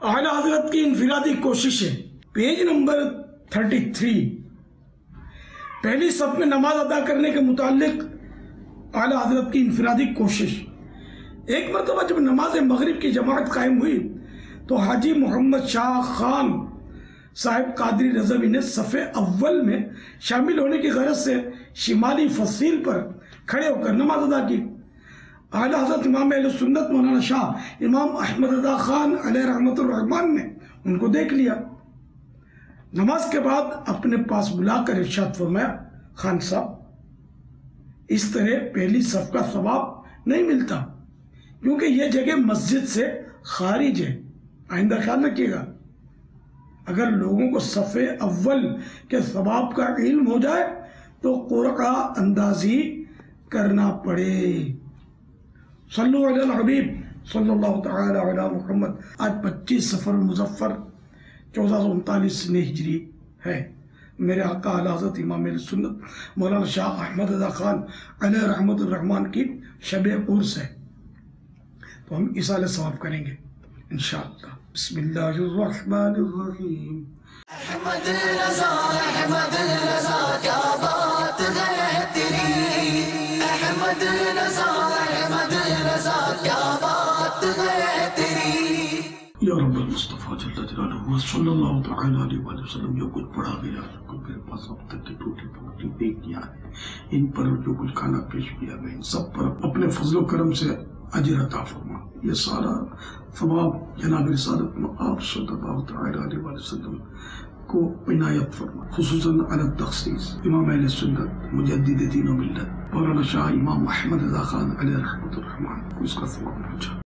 اعلیٰ حضرت کی انفرادی کوششیں، پیج نمبر 33۔ پہلی صف میں نماز ادا کرنے کے متعلق اعلیٰ حضرت کی انفرادی کوشش۔ ایک مرتبہ جب نماز مغرب کی جماعت قائم ہوئی تو حاجی محمد شاہ خان صاحب قادری رضوی نے صف اول میں شامل ہونے کی غرض سے شمالی فصیل پر کھڑے ہو کر نماز ادا کی۔ اعلیٰ حضرت امام اہل سنت مولانا شاہ امام احمد رضا خان علیہ رحمت الرحمن نے ان کو دیکھ لیا۔ نماز کے بعد اپنے پاس بلا کر ارشاد فرمایا، خان صاحب، اس طرح پہلی صف کا ثواب نہیں ملتا کیونکہ یہ جگہ مسجد سے خارج ہے۔ آئندہ خیال رکھیے گا، اگر لوگوں کو صف اول کے ثواب کا علم ہو جائے تو قرعہ اندازی کرنا پڑے۔ صلو علی الحبیب صلی اللہ تعالی علی محمد۔ آج 25 صفر مظفر 1439 ہجری ہے۔ میرے آقا اعلیٰ حضرت امام اہل سنت مولانا شاہ احمد رضا خان علیہ رحمت الرحمن کی شب عرس ہے، تو ہم اصالہ ثواب کریں گے انشاءاللہ۔ بسم اللہ الرحمن الرحیم۔ احمد رضا کیا بات ہے تیری، احمد رضا کیا بات ہے تیری۔ یا رب المصطفیٰ جل جلالہ صلی اللہ تعالی علیہ وآلہ وسلم، جو کچھ پڑھا گیا کو میرے پاس اب تک کی ٹوٹی پھوٹی دیکھ دیا ہے، ان پر جو کچھ کھانا پیش کیا گیا ان سب پر اپنے فضل و کرم سے اجر عطا فرما۔ یہ سارا ثواب جناب رسالت میں آپ صلی اللہ تعالی علیہ وآلہ وسلم کو عنایت فرما، خصوصاً علی التخصیص امام اہل سنت مجدد دین و ملت مولانا شاہ امام احمد رضا خان علیہ رحمت الرحمن کو اس کا ثواب پہنچا۔